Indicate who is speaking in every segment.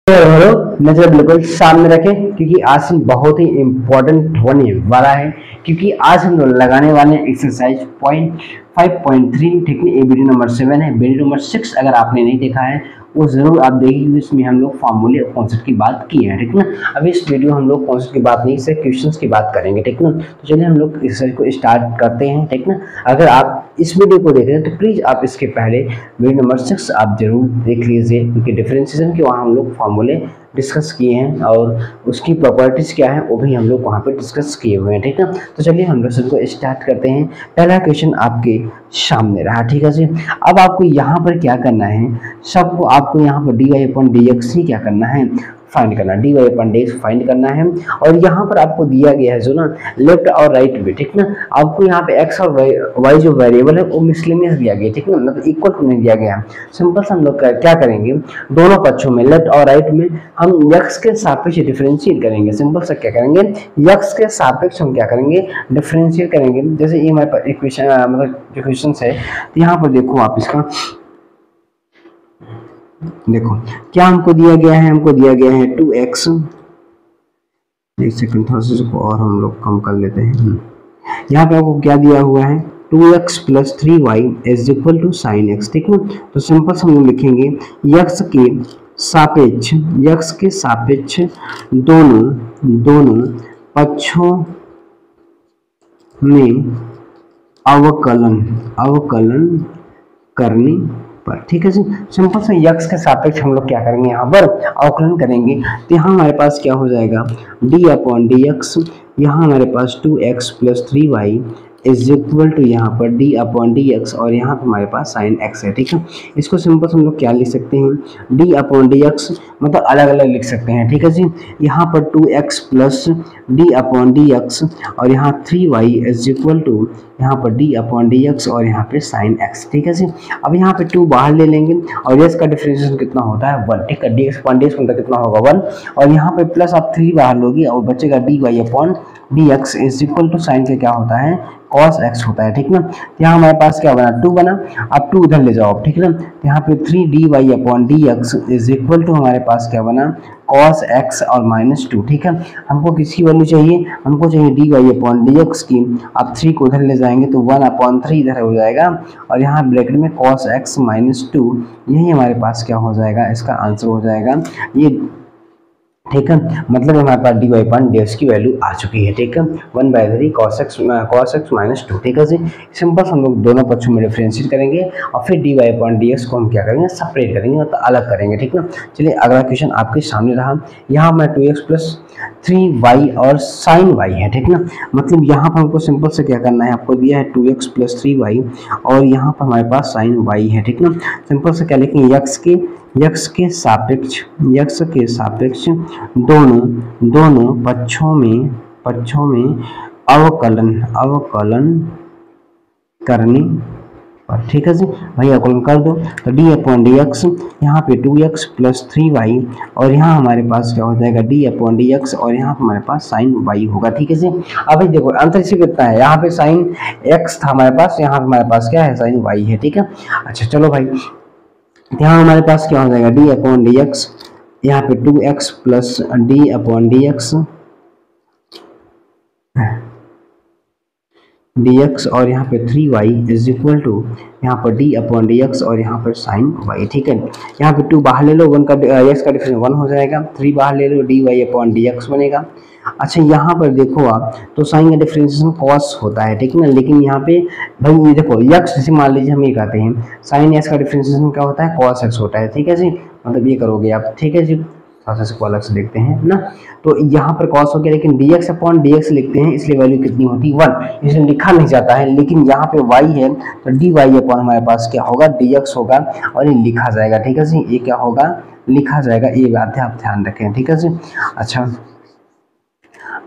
Speaker 1: Hello, नजर बिल्कुल सामने रखें क्योंकि आज हम बहुत ही इम्पोर्टेंट होने वाला है। क्योंकि आज हम लोग लगाने वाले एक्सरसाइज पॉइंट 5.3 ठीक है। ये वीडियो नंबर 7 है। वीडियो नंबर 6 अगर आपने नहीं देखा है वो जरूर आप देखिए, इसमें हम लोग फार्मूले और कॉन्सेप्ट की बात की है, ठीक ना। अभी इस वीडियो हम लोग कॉन्सेप्ट की बात नहीं, सिर्फ क्वेश्चंस की बात करेंगे, ठीक ना। तो चलिए हम लोग एक्सरसाइज को स्टार्ट करते हैं, ठीक ना। अगर आप इस वीडियो को देख रहे हैं तो प्लीज आप इसके पहले वीडियो नंबर 6 आप जरूर देख लीजिए, क्योंकि डिफरेंशिएशन के वहाँ हम लोग फार्मूले डिस्कस किए हैं और उसकी प्रॉपर्टीज क्या है वो भी हम लोग वहाँ पे डिस्कस किए हुए हैं, ठीक है। तो चलिए हम लेसन को स्टार्ट करते हैं। पहला क्वेश्चन आपके सामने रहा, ठीक है जी। अब आपको यहाँ पर क्या करना है, सबको आपको यहाँ पर dy/dx ही क्या करना है, फाइंड करना, dy/dx फाइंड करना है। और यहाँ पर आपको दिया गया है जो ना लेफ्ट और राइट में, ठीक ना। आपको यहाँ पे x और y जो वेरिएबल है वो मिसलेनियस दिया गया, ठीक ना, मतलब इक्वल टू नहीं दिया गया। सिंपल से हम लोग क्या करेंगे, दोनों पक्षों में लेफ्ट और राइट में हम x के सापेक्ष डिफरेंशिएट करेंगे। सिंपल से क्या करेंगे, x के सापेक्ष हम क्या करेंगे, डिफरेंशिएट करेंगे। जैसे ये हमारे पास इक्वेशन मतलब जो क्वेश्चन है, तो यहाँ पर देखो आप इसका देखो क्या हमको दिया गया है, हमको दिया गया है 2x। एक सेकंड, थोड़ा सा इसको और हम लोग कम कर लेते हैं। यहाँ पे आपको क्या दिया हुआ है, 2x + 3y = sin x, ठीक ना। तो सिंपल से हम लिखेंगे x के सापेक्ष दोनों पक्षों में अवकलन करने पर, ठीक है जी। सिंपल से x के सापेक्ष हम लोग क्या करेंगे, यहाँ पर अवकलन करेंगे। तो यहाँ हमारे पास क्या हो जाएगा, d/dx, यहाँ हमारे पास 2x + 3y = यहाँ पर d/dx और यहाँ पर हमारे पास sin x है, ठीक है। इसको सिंपल से हम लोग क्या लिख सकते हैं, d/dx मतलब अलग अलग लिख सकते हैं, ठीक है जी। यहाँ पर 2x + d/dx और यहाँ 3y = यहाँ पर d/dx और यहाँ पे sin x, ठीक है जी। अब यहाँ पे 2 बाहर ले लेंगे और x का डिफरेंशिएशन कितना होता है 1, ठीक है। dx/dx मतलब कितना होगा 1, और यहाँ पे प्लस आप 3 बाहर लोगे और बचेगा dy/dx = sin के क्या होता है, cos x होता है, ठीक ना। यहाँ हमारे पास क्या बना, 2 बना। अब 2 उधर ले जाओ, ठीक है ना। तो यहाँ पे 3 dy/dx = हमारे पास क्या बना, cos x और -2, ठीक है। हमको किसकी वैल्यू चाहिए, हमको चाहिए dy/dx की। आप 3 को उधर ले जाएंगे तो 1/3 इधर हो जाएगा और यहाँ ब्रैकेट में cos x -2, यही हमारे पास क्या हो जाएगा, इसका आंसर हो जाएगा ये, ठीक है। मतलब हमारे पास dy/dx की वैल्यू आ चुकी है, ठीक है, 1/3 cos x -2, ठीक है जी। सिंपल हम लोग दोनों पक्षों में डिफरेंशिएट करेंगे और फिर dy/dx को हम क्या करेंगे, सेपरेट करेंगे, मतलब अलग करेंगे, ठीक ना। चलिए अगला क्वेश्चन आपके सामने रहा। यहाँ हमारा 2x + 3y और sin y है, ठीक ना। मतलब यहाँ पर हमको सिंपल से क्या करना है, आपको दिया है 2x + 3y और यहाँ पर हमारे पास sin y है, ठीक ना। सिंपल से क्या लिखेंगे, x के सापेक्ष दोनों पक्षों में अवकलन करने पर, ठीक है जी। भाई अवकलन कर दो तो d/dx यहाँ पे 2x + 3y और यहाँ हमारे पास क्या हो जाएगा d/dx और यहाँ हमारे पास sin y होगा, ठीक है जी। अब देखो अंतर इसी कितना है, यहाँ पे sin x था हमारे पास, यहाँ हमारे पास क्या है, sin y है, ठीक है। अच्छा चलो भाई, यहाँ हमारे पास क्या हो जाएगा d/dx, यहाँ पे 2x + dx और यहाँ पे 3y = यहाँ पर d/dx और यहाँ पर sin y, ठीक है। यहाँ पे 2 बाहर ले लो, 1 का x का डिफरेंस 1 हो जाएगा, 3 बाहर ले लो, dy/dx बनेगा। अच्छा यहाँ पर देखो आप, तो साइन का डिफरेंशिएशन cos होता है, ठीक है ना। लेकिन यहाँ पे भाई ये देखो x, जैसे मान लीजिए हम ये कहते हैं sin x का डिफरेंशिएशन क्या होता है, cos x होता है, ठीक है जी। मतलब ये करोगे आप, ठीक है जी। थोड़ा सा इसको अलग से देखते हैं ना, तो यहाँ पर cos हो गया, लेकिन dx/dx लिखते हैं इसलिए वैल्यू कितनी होती है 1, इसलिए लिखा नहीं जाता है। लेकिन यहाँ पे y है तो dy/ हमारे पास क्या होगा, dx होगा और ये लिखा जाएगा, ठीक है जी। ये क्या होगा, लिखा जाएगा, ये बात है, आप ध्यान रखें, ठीक है जी। अच्छा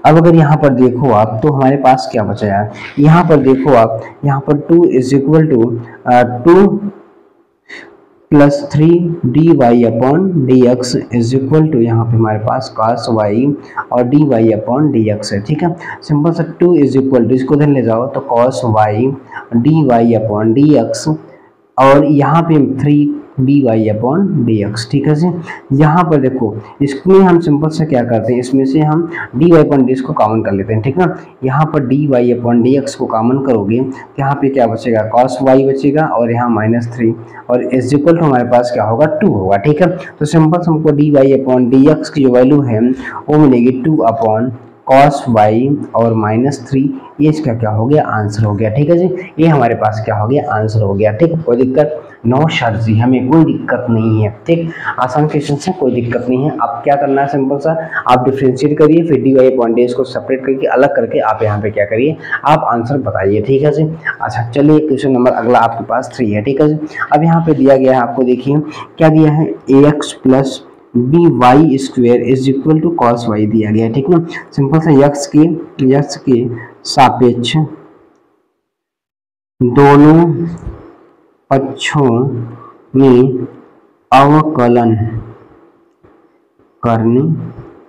Speaker 1: अब अगर यहाँ पर देखो आप तो हमारे पास क्या बचा यार, यहाँ पर देखो आप, यहाँ पर 2 = 2 + 3 dy/dx = यहाँ पे हमारे पास cos y और dy/dx है, ठीक है। सिंपल सा 2 = इसको इधर ले जाओ तो cos y dy/dx और यहाँ पे 3 d Y upon D x. ठीक है जी। यहाँ पर देखो इसमें हम सिंपल से क्या करते हैं, इसमें से हम d Y upon D x को कॉमन कर लेते हैं। ठीक ना, यहाँ पर d Y upon D x को कॉमन करोगे तो यहाँ पे क्या बचेगा, कॉस वाई बचेगा और यहाँ -3 और इज इक्वल टू हमारे पास क्या होगा 2 होगा। ठीक है, तो सिंपल से हमको d Y upon D x की जो वैल्यू है वो मिलेगी 2 अपॉन कॉस वाई और -3। ये इसका क्या हो गया, आंसर हो गया। ठीक है जी, ये हमारे पास क्या हो गया, आंसर हो गया। ठीक, कोई दिक्कत नो सर जी, हमें कोई दिक्कत नहीं है। ठीक, आसान क्वेश्चन से कोई दिक्कत नहीं है। आप क्या करना है, सिंपल सा आप डिफरेंशिएट करिए, फिर d Y upon D x को सेपरेट करके अलग करके आप यहाँ पे क्या करिए, आप आंसर बताइए। ठीक है जी। अच्छा चलिए क्वेश्चन नंबर अगला आपके पास 3 है। ठीक है जी, अब यहाँ पे दिया गया है आपको, देखिए क्या दिया है, ax plus b y square is equal to cos y दिया गया है। ठीक ना, सिंपल से यक्स के सापेक्ष दोनों पक्षों में अवकलन करने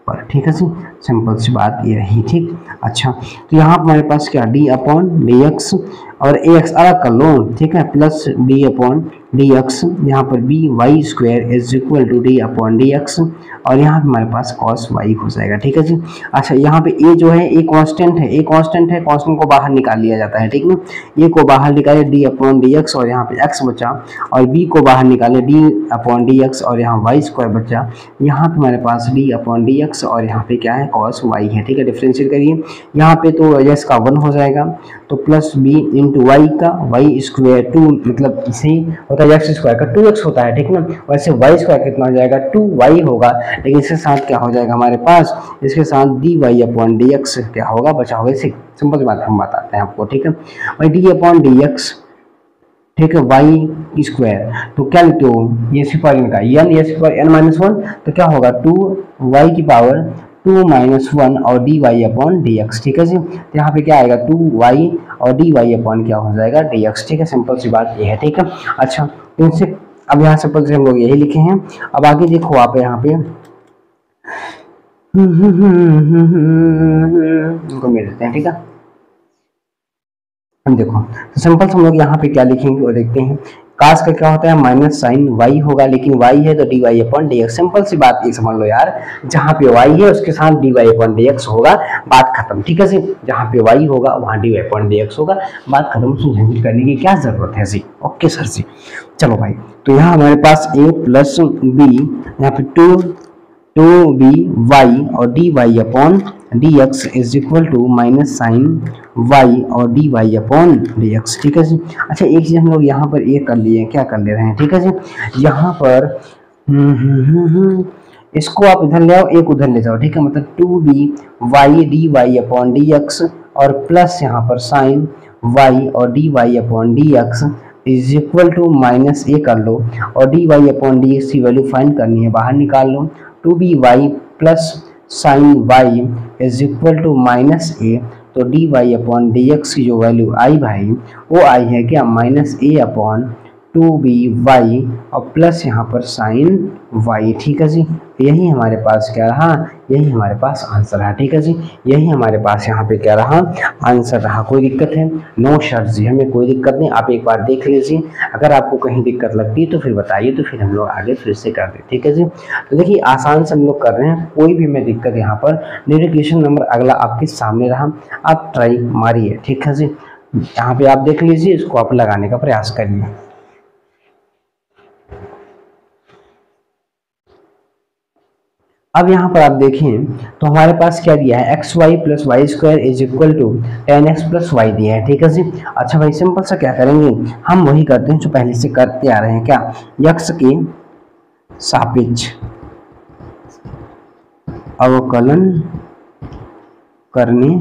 Speaker 1: पर। ठीक है जी, सिंपल सी बात ये रही। ठीक, अच्छा तो यहाँ पर हमारे पास क्या, डी अपॉन डी एक्स और ए एक्स अलग कर लो। ठीक है, plus d upon D x, यहाँ पर b y square is equal to d upon D x और यहाँ पे हमारे पास कॉस वाई हो जाएगा। ठीक है जी। अच्छा यहाँ पे ए जो है ए कांस्टेंट है, ए कांस्टेंट है, कांस्टेंट को बाहर निकाल लिया जाता है। ठीक ना, ए को बाहर निकाले डी अपॉन डी एक्स और यहाँ पे एक्स बचा, और बी को बाहर निकाले डी अपॉन डी एक्स और यहाँ वाई स्क्वायर बचा। यहाँ पे हमारे पास डी अपॉन डी एक्स और यहाँ पे क्या है, कॉस वाई है। ठीक है, डिफरेंशिएट करिए, यहाँ पे तो यस का 1 हो जाएगा, तो प्लस बी इंटू वाई का वाई स्क्वायर 2, मतलब इसे होता है एक्स स्क्वायर का 2x होता है। ठीक ना, वैसे वाई स्क्वायर कितना हो जाएगा, 2y होगा, लेकिन इसके साथ क्या हो जाएगा हमारे पास, इसके साथ d Y upon D x क्या होगा, बचा होगा 6। सिंपल बात हम बताते हैं आपको। ठीक है भाई, डी अपॉन डी एक्स, ठीक है, वाई स्क्वायर, तो क्या लिखते हो, ये सिर्फ इनका एन, ये सिर्फ n-1, तो क्या होगा 2y की पावर 2 - 1 और D Y upon D x. ठीक है जी, तो यहाँ पे क्या आएगा 2y और डी वाई अपॉन क्या हो जाएगा, डी एक्स। ठीक है, सिंपल सी बात ये है। ठीक है, अच्छा तो इनसे अब यहाँ सिंपल से हम लोग यही लिखे हैं। अब आगे देखो आप यहाँ पे इनको मिल देते हैं। ठीक है, हम देखो तो सिंपल से हम लोग यहाँ पे क्या लिखेंगे वो देखते हैं। काश का क्या होता है, माइनस साइन वाई होगा, लेकिन वाई है तो D Y upon D X. Simple सी बात ये समझ लो यार, जहाँ पे वाई है उसके साथ d Y upon D x होगा, बात खत्म। ठीक है जी, जहाँ पे वाई होगा वहाँ d Y upon D x होगा, बात खत्म। उसमें झंझट करने की क्या जरूरत है जी। ओके सर जी, चलो भाई, तो यहाँ हमारे पास a प्लस बी, यहाँ पे 2b वाई और D Y upon D x is equal to minus sine Y और D Y upon D x. ठीक है जी। अच्छा एक चीज हम लोग यहाँ पर ये कर लिए, क्या कर ले रहे हैं, ठीक है जी, यहाँ पर इसको आप इधर ले आओ, एक उधर ले जाओ। ठीक है, मतलब 2b Y D Y upon D x और प्लस यहाँ पर साइन वाई और D Y upon D x is equal to minus A कर लो, और D Y upon D x की वैल्यू फाइंड करनी है, बाहर निकाल लो। 2b Y plus sine Y is equal to minus A, तो D Y upon D x की जो वैल्यू आई भाई वो आई है क्या, माइनस ए अपॉन 2b वाई और प्लस यहाँ पर साइन वाई। ठीक है जी, यही हमारे पास क्या रहा, यही हमारे पास आंसर रहा। ठीक है जी, यही हमारे पास यहाँ पे क्या रहा, आंसर रहा। कोई दिक्कत है, नो सर जी, हमें कोई दिक्कत नहीं। आप एक बार देख लीजिए, अगर आपको कहीं दिक्कत लगती है तो फिर बताइए, तो फिर हम लोग आगे फिर से कर दें। ठीक है जी, तो देखिए आसान से हम लोग कर रहे हैं, कोई भी हमें दिक्कत यहाँ पर नहीं। क्वेश्चन नंबर अगला आपके सामने रहा, आप ट्राई मारिए। ठीक है जी, यहाँ पे आप देख लीजिए, इसको आप लगाने का प्रयास करिए। अब यहाँ पर आप देखें तो हमारे पास क्या दिया है, x y plus y square is equal to 10x plus y दिया है। ठीक है जी। अच्छा भाई सिंपल सा क्या करेंगे, हम वही करते हैं जो पहले से करते आ रहे हैं, क्या, यक्स के सापेक्ष अवकलन करने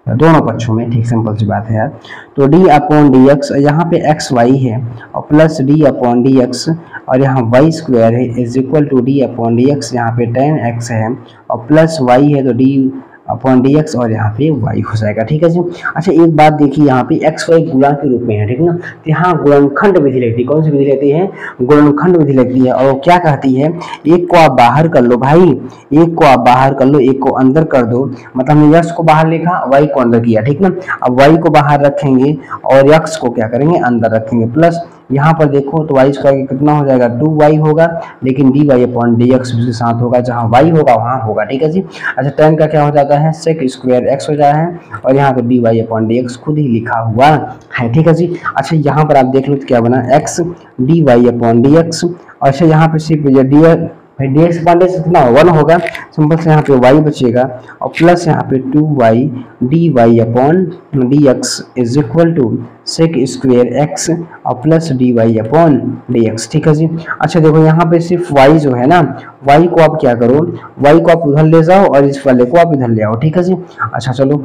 Speaker 1: दोनों पक्षों में। ठीक, सिंपल सी बात है यार। तो डी अपॉन डी एक्स, यहाँ पे एक्स वाई है और plus d upon D x और यहाँ वाई स्क्वायर है is equal to d upon D x, यहाँ पे 10x है और प्लस वाई है तो डी अपॉन डी एक्स और यहाँ पे वाई हो जाएगा। ठीक है जी। अच्छा एक बात देखिए, यहाँ पे एक्स वाई गुणा के रूप में है, ठीक ना, तो यहाँ गुणनखंड विधि लगती है। कौन सी विधि लगती है, गुणनखंड विधि लगती है। और क्या कहती है, एक को आप बाहर कर लो भाई, एक को आप बाहर कर लो, एक को अंदर कर दो। मतलब हमने एक्स को बाहर लिखा, वाई को अंदर किया, ठीक ना। अब वाई को बाहर रखेंगे और एक्स को क्या करेंगे, अंदर रखेंगे, प्लस यहाँ पर देखो तो वाई स्क्वायर कितना हो जाएगा 2y होगा, लेकिन dy अपॉन dx उसके साथ होगा, जहाँ y होगा वहाँ होगा, ठीक है जी। अच्छा tan का क्या हो जाता है sec स्क्वायर x हो जाता है, और यहाँ पे dy अपॉन dx खुद ही लिखा हुआ है, ठीक है जी। अच्छा यहाँ पर आप देख लो तो क्या बना x dy अपॉन dx, और अच्छा यहाँ पे सिर्फ dx अपॉन dx कितना 1 होगा, सिंपल से यहाँ पे y बचेगा, और प्लस यहाँ पे 2y dy upon dx is equal to sec square x और प्लस dy अपॉन dx, ठीक है जी। अच्छा देखो यहाँ पे सिर्फ y जो है ना, y को आप क्या करो, y को आप उधर ले जाओ और इस वाले को आप इधर ले आओ, ठीक है जी। अच्छा चलो,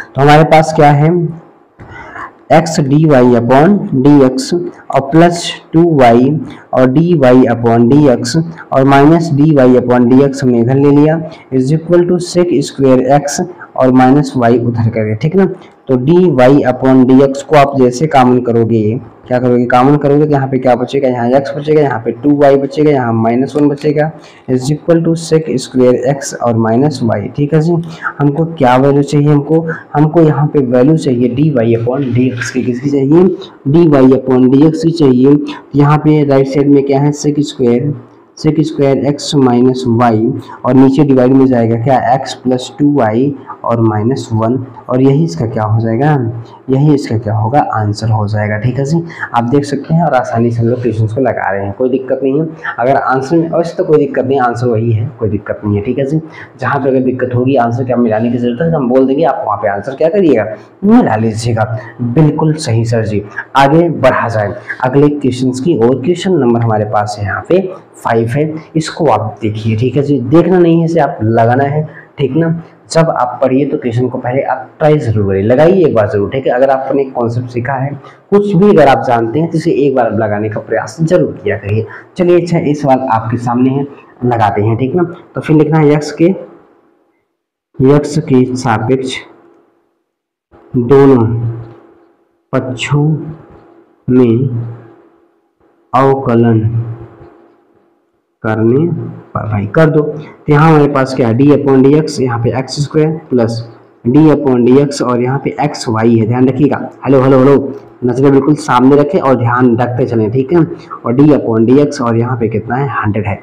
Speaker 1: तो हमारे पास क्या है x dy अपॉन dx और प्लस 2y और dy अपॉन dx और माइनस dy अपॉन dx हमने इधर ले लिया, is equal to sec square x और माइनस y उधर करेंगे, ठीक ना। तो dy अपॉन dx को आप जैसे कॉमन करोगे, क्या करोगे, कॉमन करोगे तो यहाँ पे क्या बचेगा, यहाँ x बचेगा, यहाँ पे 2y बचेगा, यहाँ -1 बचेगा, is equal to sec square x और माइनस y, ठीक है जी। हमको क्या वैल्यू चाहिए, हमको यहाँ पे वैल्यू चाहिए dy अपॉन dx की, किसकी चाहिए, dy अपॉन dx की चाहिए। यहाँ पे राइट साइड में क्या है sec square x minus y, और नीचे डिवाइड में जाएगा क्या x प्लस 2y और -1, और यही इसका क्या हो जाएगा, यही इसका क्या होगा, आंसर हो जाएगा, ठीक है जी। आप देख सकते हैं और आसानी से हम लोग क्वेश्चंस को लगा रहे हैं, कोई दिक्कत नहीं है। अगर आंसर में वैसे तो कोई दिक्कत नहीं, आंसर वही है, कोई दिक्कत नहीं है, ठीक है जी। जहाँ पे अगर दिक्कत होगी आंसर क्या मिलाने की जरूरत है, हम बोल देंगे, आप वहाँ पे आंसर क्या करिएगा, मिला लीजिएगा। बिल्कुल सही सर जी। आगे बढ़ा जाए अगले क्वेश्चन की और। क्वेश्चन नंबर हमारे पास है यहाँ पे 5 है, इसको आप देखिए, ठीक है जी। देखना नहीं है इसे, आप लगाना है, ठीक ना। जब आप पढ़िए तो क्वेश्चन को पहले आप ट्राई जरूर करिए, लगाइए एक बार जरूर, ठीक है। अगर आपने कॉन्सेप्ट सीखा है, कुछ भी अगर आप जानते हैं तो इसे एक बार लगाने का प्रयास जरूर किया करिए। चलिए अच्छा, ये सवाल आपके सामने है, लगाते हैं, ठीक ना। तो फिर लिखना है x के सापेक्ष दोनों पक्षों में अवकलन करने पर, भाई कर दो। तो यहाँ हमारे पास क्या है डी अपॉन डी एक्स, यहाँ पे x square plus d upon D x और यहाँ पे एक्स वाई है, ध्यान रखिएगा। हेलो हेलो हेलो, नजरें बिल्कुल सामने रखें और ध्यान रखते चलें, ठीक है। और डी अपॉन डी एक्स और यहाँ पे कितना है 100 है।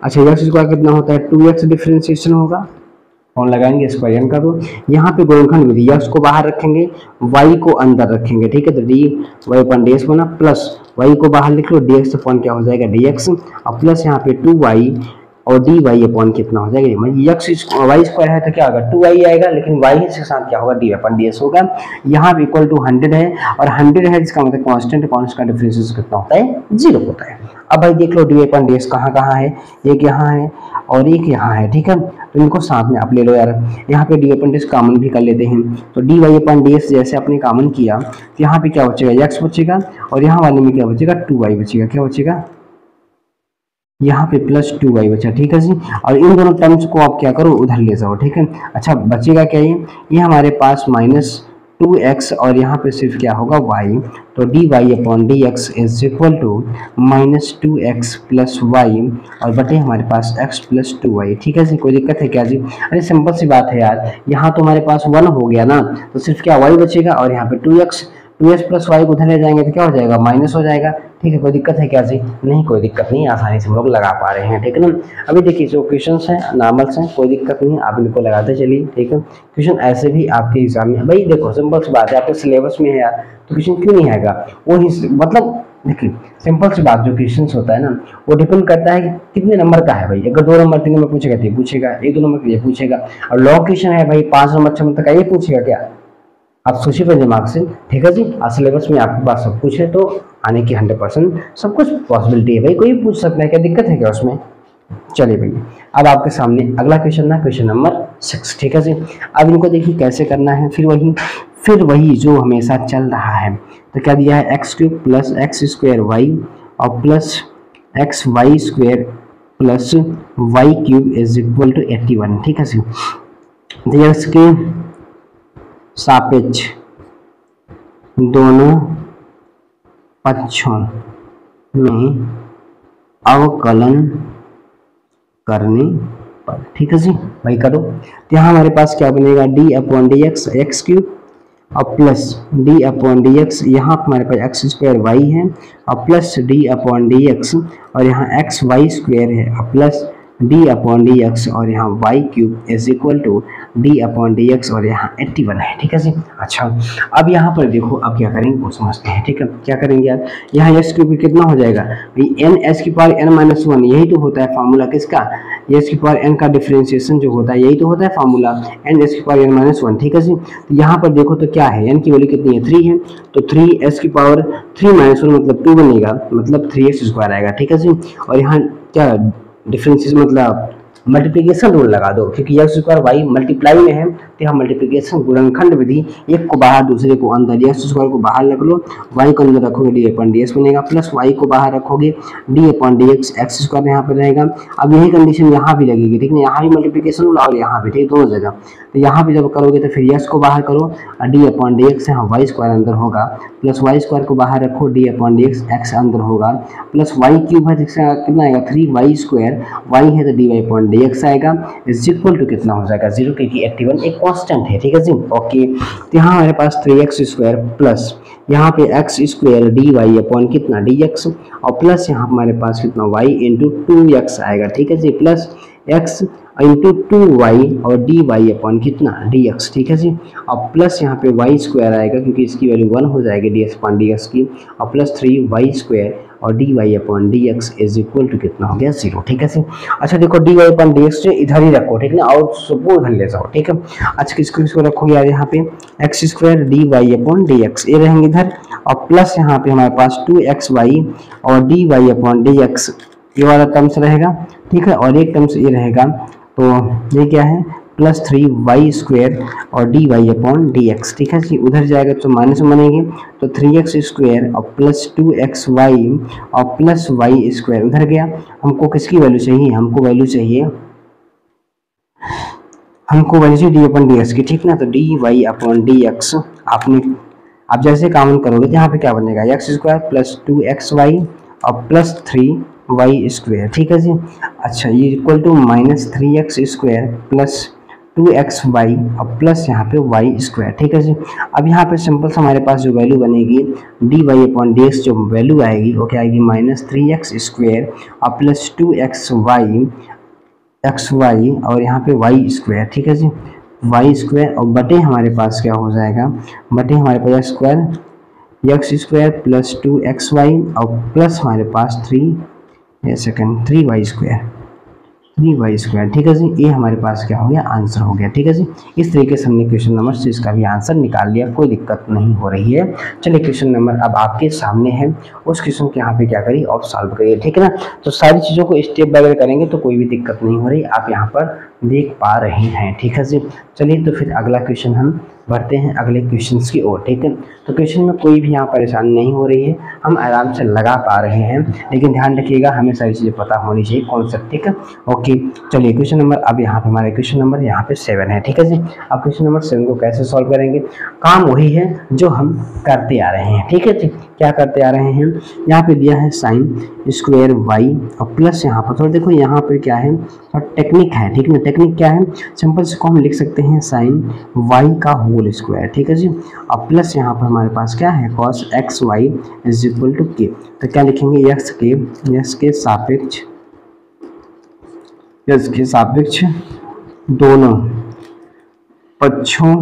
Speaker 1: अच्छा एक्स स्क्वायर कितना होता है 2x डिफरेंशिएशन होगा, कौन लगाएंगे स्क्वायर का। तो यहाँ पे गुणनखंड विधि, एक्स को बाहर रखेंगे वाई को अंदर रखेंगे, ठीक है। तो D Y upon D x बना, प्लस वाई को बाहर लिख लो, डी एक्स अपॉन क्या हो जाएगा डी एक्स, और प्लस यहाँ पे 2y और डी वाई अपॉन कितना हो जाएगा, एक्स वाई स्क्वायर है तो क्या होगा 2y आएगा, लेकिन वाई के साथ क्या होगा डी अपॉन डी एक्स होगा। यहाँ पे इक्वल टू 100 है, और 100 है जिसका मतलब कांस्टेंट का डिफरेंशिएशन कितना होता है 0 होता है। अब भाई देख लो डी अपॉन डी एक्स कहाँ कहाँ है, एक यहाँ है और एक यहाँ है, ठीक है। तो इनको साथ में आप ले लो यार, यहाँ पे d upon D x common भी कर लेते हैं। तो D Y upon D x जैसे आपने कॉमन किया तो यहाँ पे क्या बचेगा एक्स बचेगा, और यहाँ वाले में क्या बचेगा 2y बचेगा, क्या बचेगा यहाँ पे प्लस 2y बचा, ठीक है जी। और इन दोनों टर्म्स को आप क्या करो उधर ले जाओ, ठीक है। अच्छा बचेगा क्या, ये हमारे पास -2x और यहाँ पे सिर्फ क्या होगा y, तो dy upon D x is equal to -2x plus y और बटे हमारे पास x प्लस 2y, ठीक है जी। कोई दिक्कत है क्या जी, अरे सिंपल सी बात है यार, यहाँ तो हमारे पास 1 हो गया ना, तो सिर्फ क्या y बचेगा, और यहाँ पे 2x प्लस वाई को उधर ले जाएंगे तो क्या हो जाएगा माइनस हो जाएगा, ठीक है। कोई दिक्कत है क्या जी, नहीं कोई दिक्कत नहीं, आसानी से हम लोग लगा पा रहे हैं, ठीक है ना। अभी देखिए जो क्वेश्चंस हैं नॉर्मल्स हैं, कोई दिक्कत नहीं, आप इनको लगाते चलिए, ठीक है। क्वेश्चन ऐसे भी आपके एग्जाम में, भाई देखो सिंपल सी बात है, आपके सिलेबस में है यार, तो क्वेश्चन क्यों नहीं आएगा, वो मतलब देखिए सिंपल सी बात, जो क्वेश्चंस होता है ना वो डिपेंड करता है कि कितने नंबर का है भाई। अगर 2 नंबर 3 नंबर पूछेगा तो पूछेगा, 1-2 नंबर ये पूछेगा, और लॉन्ग क्वेश्चन है भाई 5 नंबर 6 नंबर का ये पूछेगा क्या, आप सोचिए अपने दिमाग से, ठीक है जी। सिलेबस में आपके पास सब कुछ है तो आने की 100% सब कुछ पॉसिबिलिटी है भाई, कोई भी पूछ सकता है, क्या दिक्कत है क्या उसमें। चलिए भाई अब आपके सामने अगला क्वेश्चन ना, क्वेश्चन नंबर 6, ठीक है जी। अब इनको देखिए कैसे करना है, फिर वही जो हमेशा चल रहा है। तो क्या दिया है x³ plus x square Y और plus X Y square plus y³ is equal to 81, ठीक है जी। तो इसके सापेक्ष दोनों पक्षों में अवकलन करने पर, ठीक है जी भाई करो। तो यहाँ हमारे पास क्या बनेगा D upon D x, x³ और plus d upon D x, यहाँ हमारे पास एक्स स्क्वायर वाई है और plus d upon D x और यहाँ एक्स वाई स्क्वायर है और plus d upon D x और यहाँ y cube is equal to d upon D x और यहाँ 81 है। ठीक है जी। अच्छा अब यहाँ पर देखो, अब क्या करेंगे वो समझते हैं। ठीक है, क्या करेंगे यार, यहाँ एस क्यूब कितना हो जाएगा भाई, एन एस की पावर एन माइनस वन, यही तो होता है फार्मूला किसका, एस की पावर एन का डिफरेंशिएशन जो होता है यही तो होता है फार्मूला, एन एस की पावर एन माइनस वन। ठीक है जी। तो यहाँ पर देखो तो क्या है, एन की वैल्यू कितनी है 3 है, तो 3 एस की पावर 3 माइनस वन मतलब 2 बनेगा, मतलब 3x स्क्वायर आएगा। ठीक है जी। और यहाँ क्या डिफरेंशिएशन मतलब मल्टीप्लिकेशन रूल लगा दो, क्योंकि एक्स स्क्वायर वाई मल्टीप्लाई में है तो हम मल्टीप्लिकेशन गुणनखंड विधि, एक को बाहर दूसरे को अंदर, एक्स स्क्वायर को बाहर रख लो, वाई को अंदर रखोगे डी अपॉन डी एक्स बनेगा, प्लस वाई को बाहर रखोगे D upon D x, x square यहाँ पर रहेगा। अब यही कंडीशन यहाँ भी लगेगी, ठीक है, यहाँ भी मल्टीप्लिकेशन रूल और यहाँ भी, ठीक, दोनों जगह। तो यहाँ भी जब करोगे तो फिर एक्स को बाहर करो डी अपॉन डी एक्स, यहाँ वाई स्क्वायर अंदर होगा, प्लस वाई स्क्वायर को बाहर रखो D upon D x, x अंदर होगा, प्लस वाई क्यूब है जिसका कितना आएगा 3 वाई स्क्वायर, वाई है तो D Y upon D x आएगा, इज इक्वल टू कितना हो जाएगा 0, क्योंकि 81 एक कांस्टेंट है। ठीक है जी। ओके, तो यहाँ हमारे पास 3x स्क्वायर प्लस यहाँ पे x square d Y upon कितना डी एक्स और प्लस यहाँ हमारे पास कितना y इंटू 2x आएगा। ठीक है जी, प्लस x इंटू 2y और डी वाई अपॉन कितना डी एक्स। ठीक है जी। और प्लस यहाँ पे y स्क्वायर आएगा क्योंकि इसकी वैल्यू 1 हो जाएगी d x upon D x की, और प्लस 3y स्क्वायर और D Y upon D x is equal to कितना हो गया 0। ठीक है जी। अच्छा देखो d Y upon D x इधर ही रखो, ठीक है ना, और सबको उधर ले जाओ। ठीक है, अच्छा किसको रखोगे यार, यहाँ पे x square d Y upon D x ये रहेंगे इधर, और प्लस यहाँ पे हमारे पास 2xy और D Y upon D x ये वाला टर्म्स रहेगा। ठीक है, और एक टर्म्स ये रहेगा, तो ये क्या है प्लस 3y स्क्वायर और D Y upon D x. ठीक है जी, उधर जाएगा तो माइनस बनेंगे, तो 3x स्क्वायर और प्लस 2xy और प्लस y स्क्वायर उधर गया। हमको किसकी वैल्यू चाहिए, हमको वैल्यू चाहिए डी अपॉन डी एक्स की। ठीक ना, तो D Y upon D x आपने आप जैसे कॉमन करोगे तो यहाँ पे क्या बनेगा एक्स स्क्वायर प्लस 2xy और प्लस 3y स्क्वायर। ठीक है जी। अच्छा ये equal to minus 3x square plus 2xy और प्लस यहाँ पे y स्क्वायर। ठीक है जी। अब यहाँ पे सिंपल सा हमारे पास जो वैल्यू बनेगी d Y upon D x, जो वैल्यू आएगी वो क्या आएगी माइनस 3x स्क्वायर और प्लस 2xy और यहाँ पे y स्क्वायर। ठीक है जी, y स्क्वायर और बटे हमारे पास क्या हो जाएगा, बटे हमारे पास एक्स स्क्वायर प्लस 2xy और प्लस हमारे पास 3y स्क्वायर। ठीक है जी, ये हमारे पास क्या हो गया आंसर हो गया। ठीक है जी, इस तरीके से हमने क्वेश्चन नंबर 6 का भी आंसर निकाल लिया, कोई दिक्कत नहीं हो रही है। चलिए क्वेश्चन नंबर अब आपके सामने है, उस क्वेश्चन के यहाँ पे क्या करिए आप सॉल्व करिए। ठीक है ना, तो सारी चीज़ों को स्टेप बाय करेंगे तो कोई भी दिक्कत नहीं हो रही, आप यहाँ पर देख पा रहे हैं। ठीक है जी, चलिए तो फिर अगला क्वेश्चन हम बढ़ते हैं अगले क्वेश्चंस की ओर। ठीक है, तो क्वेश्चन में कोई भी यहाँ परेशानी नहीं हो रही है, हम आराम से लगा पा रहे हैं, लेकिन ध्यान रखिएगा हमें सारी चीज़ें पता होनी चाहिए कॉन्सेप्ट। ठीक है, ओके चलिए क्वेश्चन नंबर अब यहाँ पे हमारे क्वेश्चन नंबर यहाँ पे 7 है। ठीक है जी, अब क्वेश्चन नंबर 7 को कैसे सॉल्व करेंगे, काम वही है जो हम करते आ रहे हैं। ठीक है जी, क्या करते आ रहे हैं, यहाँ पे दिया है साइन स्क्वायर वाई और प्लस यहाँ पर थोड़ा देखो यहाँ पर क्या है और टेक्निक है। ठीक है, टेक्निक क्या है, सिंपल से को हम लिख सकते हैं साइन वाई का होल स्क्वायर। ठीक है जी, और प्लस यहाँ पर हमारे पास क्या है cos x y is equal to k, तो क्या लिखेंगे यस के सापेक्ष दोनों पक्षों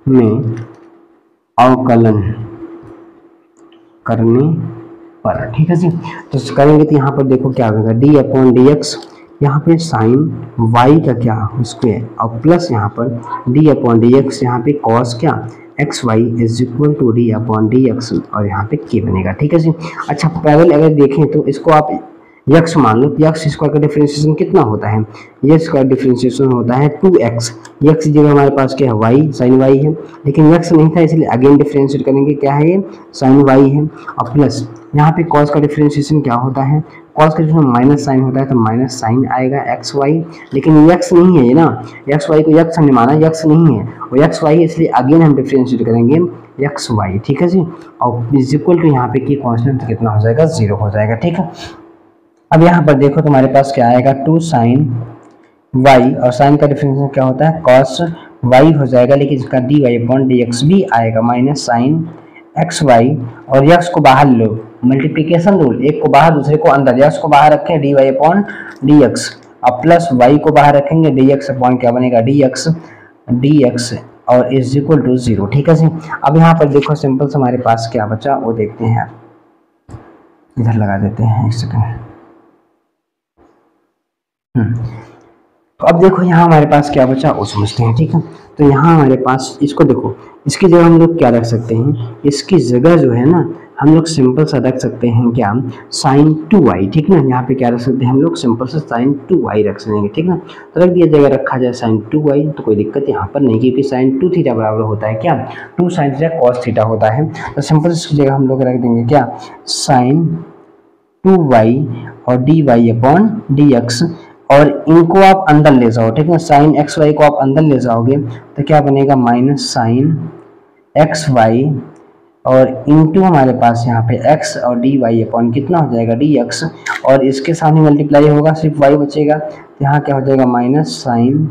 Speaker 1: में अवकलन करने पर। ठीक है जी, तो करेंगे तो यहाँ पर देखो क्या होगा डी अपॉन डी एक्स, यहाँ पे साइन y का क्या स्क्वायर और प्लस यहाँ पर डी अपॉन डी एक्स, यहाँ पे cos क्या x y is equal to d upon D x और यहाँ पे k बनेगा। ठीक है जी। अच्छा पैरेलल अगर देखें तो इसको आप यक्स मान लो, यक्स स्क्वायर का डिफरेंशिएशन कितना होता है, यक्स का डिफरेंशिएशन होता है 2x, यक्स की जगह हमारे पास क्या है y साइन y है, लेकिन यक्स नहीं था इसलिए अगेन डिफरेंशिएट करेंगे, क्या है ये साइन y है, और प्लस यहाँ पे cos का डिफरेंशिएशन क्या होता है, cos का डिफरेंशिएशन माइनस साइन होता है तो माइनस साइन आएगा एक्स वाई, लेकिन यक्स नहीं है ये ना, एक्स वाई को यक्स हमने माना, यक्स नहीं है वो एक्स वाई, इसलिए अगेन हम डिफरेंशिएट करेंगे एक्स वाई। ठीक है जी, और इज इक्वल टू यहाँ पे की कांस्टेंट कितना हो जाएगा 0 हो जाएगा। ठीक है, अब यहाँ पर देखो तुम्हारे पास क्या आएगा 2 साइन y और साइन का डिफरेंशिएशन क्या होता है cos वाई हो जाएगा, लेकिन इसका d Y upon D x भी आएगा माइनस साइन एक्स वाई, और यक्स को बाहर लो, मल्टीप्लीकेशन रूल, एक को बाहर दूसरे को अंदर, यक्स को बाहर रखें d Y upon D x, अब प्लस वाई को बाहर रखेंगे डी एक्स अपॉन क्या बनेगा डी एक्स और इज इक्वल टू 0। ठीक है जी। अब यहाँ पर देखो सिंपल से हमारे पास क्या बचा वो देखते हैं, इधर लगा देते हैं एक सेकंड। तो अब देखो यहाँ हमारे पास क्या बचा वो समझते हैं। ठीक है, तो यहाँ हमारे पास इसको देखो, इसकी जगह हम लोग क्या रख सकते हैं, इसकी जगह जो है ना हम लोग सिंपल सा रख सकते हैं क्या, साइन 2y। ठीक ना, यहाँ पे क्या रख सकते हैं हम लोग, सिंपल से साइन 2y रख सकेंगे। ठीक ना, तो रख दिया जगह रखा जाए साइन 2y, तो कोई दिक्कत यहाँ पर नहीं, क्योंकि साइन 2 थीटा बराबर होता है क्या, 2 साइन थीटा कॉस थीटा होता है। तो सिंपल इसकी जगह हम लोग रख देंगे क्या, साइन 2y और dy अपॉन dx, और इनको आप अंदर ले जाओ। ठीक है, साइन एक्स वाई को आप अंदर ले जाओगे तो क्या बनेगा, माइनस साइन एक्स वाई और इंटू हमारे पास यहाँ पे x और डी वाई अपॉन कितना हो जाएगा dx, और इसके साथ ही मल्टीप्लाई होगा, सिर्फ y बचेगा, यहाँ क्या हो जाएगा माइनस साइन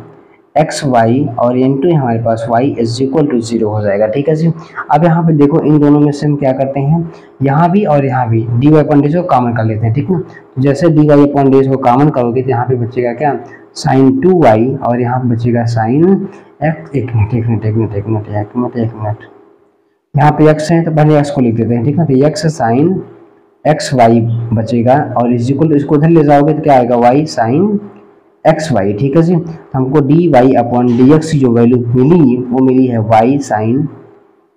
Speaker 1: एक्स वाई और इंटू हमारे पास y इज इक्वल टू 0 हो जाएगा। ठीक है जी। अब यहाँ पे देखो इन दोनों में से हम क्या करते हैं, यहाँ भी और यहाँ भी डी वाई अपॉन डी को कॉमन कर लेते हैं। ठीक ना, तो जैसे डी वाई अपॉन डी को कॉमन करोगे तो यहाँ पे बचेगा क्या, साइन 2y और यहाँ पे बचेगा साइन एक्स, एक मिनट, यहाँ पे x है तो पहले x को लिख देते हैं। ठीक है, तो x साइन एक्स वाई बचेगा और इज इक्वल टू, इसको उधर ले जाओगे तो क्या आएगा y साइन एक्स वाई। ठीक है जी। तो हमको d Y upon D x की जो वैल्यू मिली वो मिली है y साइन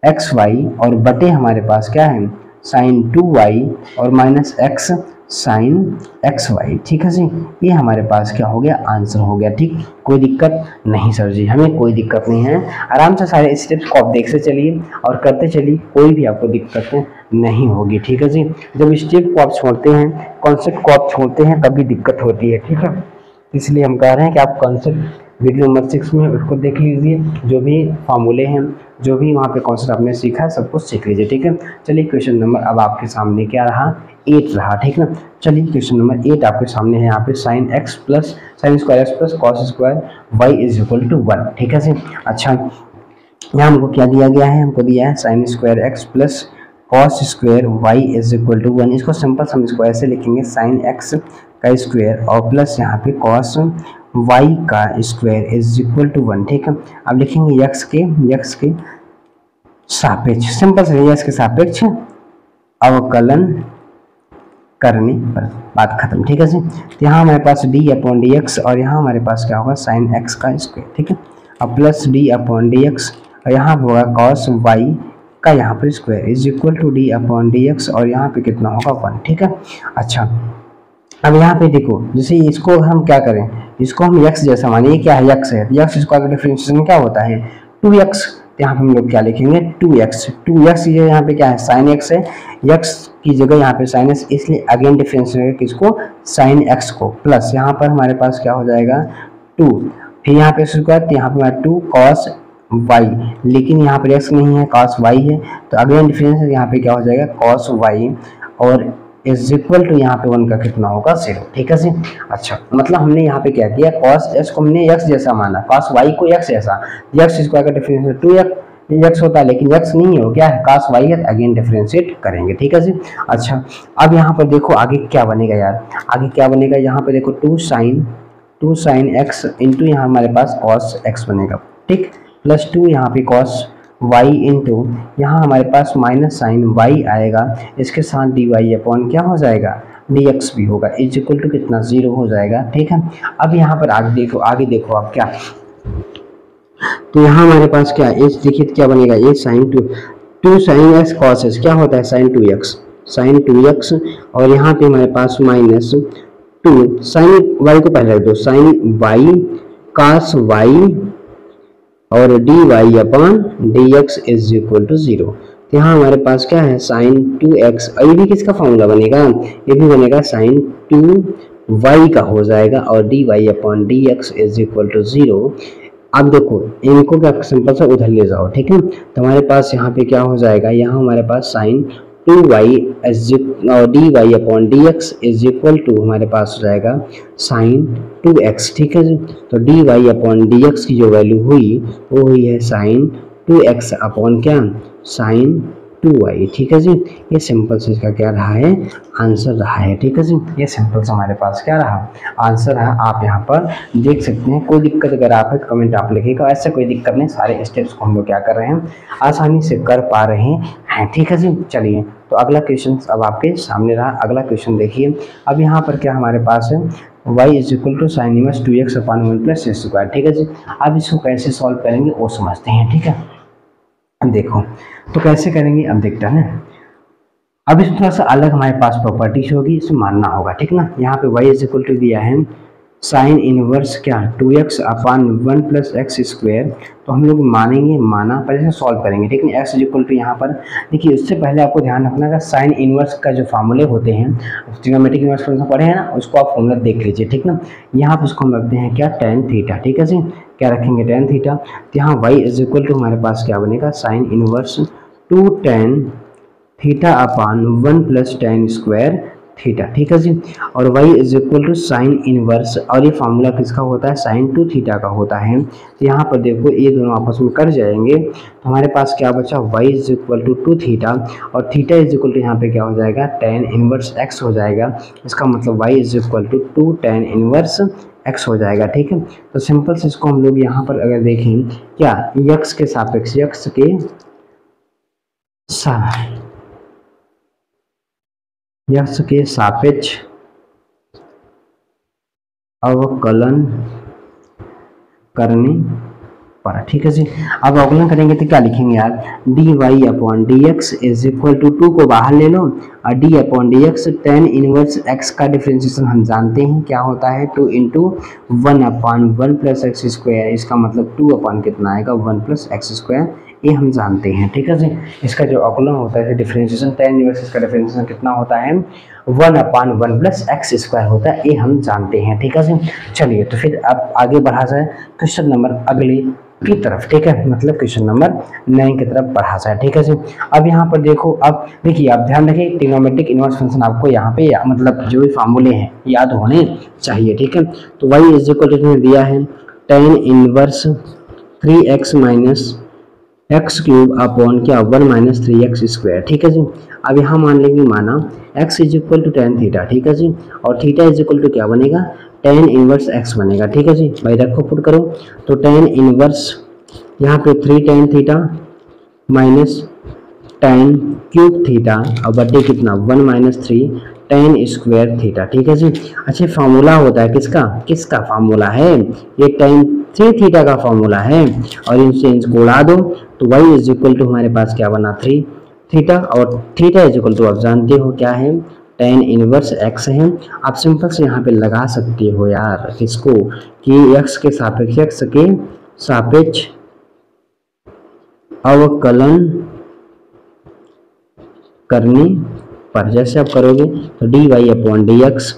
Speaker 1: एक्स वाई, और बटे हमारे पास क्या है साइन 2y और minus x sine x y. ठीक है जी, ये हमारे पास क्या हो गया, आंसर हो गया। ठीक, कोई दिक्कत नहीं सर जी, हमें कोई दिक्कत नहीं है, आराम से सारे स्टेप्स को आप देखते चलिए और करते चलिए, कोई भी आपको दिक्कत नहीं होगी। ठीक है जी, जब स्टेप को आप छोड़ते हैं, कॉन्सेप्ट को आप छोड़ते हैं तभी दिक्कत होती है। ठीक है, इसलिए हम कह रहे हैं कि आप कॉन्सेप्ट वीडियो नंबर 6 में उसको देख लीजिए, जो भी फार्मूले हैं, जो भी वहाँ पे कॉन्सेप्ट आपने सीखा है सब कुछ सीख लीजिए। ठीक है, चलिए क्वेश्चन नंबर अब आपके सामने क्या रहा, 8 रहा। ठीक है, चलिए क्वेश्चन नंबर 8 आपके सामने है, यहाँ पे sine x plus sine square x plus cos square y is equal to 1। ठीक है जी। अच्छा, यहाँ हमको क्या दिया गया है, हमको दिया है sine square x plus cos square y is equal to 1। इसको सिंपल हम स्क्वायर से लिखेंगे, साइन एक्स का स्क्वायर और प्लस यहाँ पे कॉस y का स्क्वायर इज इक्वल टू 1। ठीक है, अब लिखेंगे यक्स के सापेक्ष, सिंपल से यक्स के सापेक्ष अवकलन करने पर बात खत्म। ठीक है जी। तो यहाँ हमारे पास d अपॉन डी एक्स और यहाँ हमारे पास क्या होगा साइन एक्स का स्क्वायर। ठीक है, अब plus d upon D x और यहाँ होगा कॉस y का यहाँ पर square is equal to d upon D x और यहाँ पे कितना होगा 1। ठीक है, अच्छा अब यहाँ पे देखो, जैसे इसको हम क्या करें, इसको हम x जैसा मानिए, क्या है x है, x इसको आगे डिफरेंशिएशन क्या होता है 2x, यहाँ पे हम लोग क्या लिखेंगे 2x, ये यहाँ पे क्या है साइन x है, x की जगह यहाँ पे साइन x, इसलिए अगेन डिफरेंशिएट किसको साइन x को, प्लस यहाँ पर हमारे पास क्या हो जाएगा 2, फिर यहाँ पे स्क्वायर, यहाँ पे 2 cos y, लेकिन यहाँ पर x नहीं है cos y है, तो अगेन डिफरेंस यहाँ पे क्या हो जाएगा cos y और इज इक्वल टू यहाँ पे 1 का कितना होगा 0। ठीक है जी। अच्छा, मतलब हमने यहाँ पे क्या किया, cos x को हमने x जैसा माना, cos y को x जैसा, x स्क्वायर का डिफरेंशिएट 2x होता है, लेकिन x नहीं है, वो क्या है cos y है, अगेन डिफरेंशिएट करेंगे। ठीक है जी। अच्छा, अब यहाँ पर देखो आगे क्या बनेगा यार, आगे क्या बनेगा, यहाँ पे देखो 2 साइन x इंटू यहाँ हमारे पास cos x बनेगा। ठीक, प्लस 2 यहाँ पे cos y इंटू यहाँ हमारे पास माइनस साइन y आएगा, इसके साथ dy अपॉन क्या हो जाएगा dx भी होगा, इज इक्वल टू कितना 0 हो जाएगा। ठीक है, अब यहाँ पर आगे देखो आप क्या, तो यहाँ हमारे पास क्या एच देखिए क्या बनेगा, A sine 2 sine X cos X क्या होता है साइन 2x और यहाँ पे हमारे पास माइनस 2 साइन y को पहले रख दो, साइन y cos y और dy upon dx is equal to 0। तो यहाँ हमारे पास क्या है साइन 2x, और ये भी किसका फॉर्मूला बनेगा, ये भी बनेगा साइन 2y का हो जाएगा और dy upon dx is equal to 0। अब देखो इनको क्या सिंपल सा उधर ले जाओ। ठीक है, तो हमारे पास यहाँ पे क्या हो जाएगा, यहाँ हमारे पास sine 2y dy upon dx is equal to हमारे पास हो जाएगा साइन 2x। ठीक है जी, तो dy अपॉन dx की जो वैल्यू हुई वो हुई है साइन 2x अपॉन क्या, साइन 2y। ठीक है जी, ये सिंपल से इसका क्या रहा है, आंसर रहा है। ठीक है जी, ये सिंपल से हमारे पास क्या रहा, आंसर रहा। आप यहाँ पर देख सकते हैं। कोई दिक्कत अगर आप है तो कमेंट आप लिखिएगा। ऐसे कोई दिक्कत नहीं, सारे स्टेप्स को हम लोग क्या कर रहे हैं, आसानी से कर पा रहे हैं। ठीक है जी, चलिए तो अगला क्वेश्चन अब आपके सामने रहा। अगला क्वेश्चन देखिए। अब यहाँ पर क्या हमारे पास है, y is equal to sine inverse 2x upon 1 plus x square. ठीक है जी, अब इसको कैसे सॉल्व करेंगे वो समझते हैं। ठीक है, अब देखो तो कैसे करेंगे, अब देखते हैं ना। अब इसमें थोड़ा सा अलग हमारे पास प्रॉपर्टीज होगी, इसमें मानना होगा। ठीक ना, यहाँ पे y इज इक्वल टू दिया है साइन इनवर्स क्या 2x upon 1 plus x square. तो हम लोग मानेंगे, माना पहले से सॉल्व करेंगे। ठीक है, x इज इक्वल टू यहाँ पर देखिए, उससे पहले आपको ध्यान रखना है साइन इनवर्स का जो फार्मूले होते हैं, ट्रिग्नोमेट्रिक इनवर्स फंक्शन पढ़े हैं ना, उसको आप फॉर्मूला देख लीजिए। ठीक ना, यहाँ पर उसको हम रखते हैं क्या, टेन थीटा। ठीक है जी, क्या रखेंगे, टेन थीटा। तो यहाँ y इज इक्वल टू हमारे पास क्या बनेगा, sine inverse 2 tan theta upon 1 plus tan square theta. ठीक है जी, और y is equal to sine inverse, और ये फार्मूला किसका होता है, साइन 2 थीटा का होता है। तो यहाँ पर देखो ये दोनों आपस में कट जाएंगे, तो हमारे पास क्या बचा, y is equal to 2 theta, और थीटा इज इक्वल टू यहाँ पे क्या हो जाएगा, टेन इनवर्स x हो जाएगा। इसका मतलब y is equal to 2 tan inverse x हो जाएगा। ठीक है, तो सिंपल से इसको हम लोग यहाँ पर अगर देखें क्या, x के सापेक्ष, x के सापेक्ष अवकलन करने पर। ठीक है जी, अब अवकलन करेंगे तो क्या लिखेंगे यार, dy upon dx is equal to 2 को बाहर ले लो, और d upon dx tan inverse x का डिफरेंशिएशन हम जानते हैं क्या होता है, 2 into 1 upon 1 plus x square. इसका मतलब 2 अपॉन कितना आएगा, 1 प्लस एक्स स्क्वायर, ये हम जानते हैं। ठीक है जी, इसका जो अवकलन होता है डिफरेंशिएशन, टेन इनवर्स इसका डिफरेंशिएशन कितना होता है, 1 अपॉन 1 प्लस एक्स स्क्वायर होता है, ये हम जानते हैं। ठीक है जी, चलिए तो फिर अब आगे बढ़ा जाए क्वेश्चन नंबर अगले की तरफ। ठीक है, मतलब क्वेश्चन नंबर 9 की तरफ बढ़ा जाए। ठीक है जी, अब यहाँ पर देखो, अब देखिए आप ध्यान रखिए, ट्रिग्नोमेट्रिक इनवर्स फंक्शन आपको यहाँ पे मतलब जो भी फार्मूले हैं याद होने चाहिए। ठीक है, तो y इज इक्वल टू दिया है tan inverse 3x minus x cube upon क्या, 1 माइनस 3x स्क्वायर। ठीक है जी, अब यहाँ मान लेंगे, माना x is equal to tan theta. ठीक है जी, और थीटा इज इक्वल टू क्या बनेगा, टेन इनवर्स x बनेगा। ठीक है जी, भाई रखो पुट करो, तो टेन इनवर्स यहाँ पे 3 tan theta minus ten cube theta, और बटे कितना 1 माइनस 3 टेन स्क्वायर थीटा। ठीक है जी, अच्छा फार्मूला होता है किसका, किसका फार्मूला है, ये टेन 3 थीटा का फार्मूला है, और इनसे इनको उड़ा दो तो y इज इक्वल टू हमारे पास क्या बना 3 थीटा, और थीटा इज इक्वल टू आप जानते हो क्या है, टेन इनवर्स x है। आप सिंपल से यहाँ पे लगा सकते हो यार किसको, कि x के सापेक्ष अवकलन करने पर। जैसे आप करोगे तो dy अपॉन dx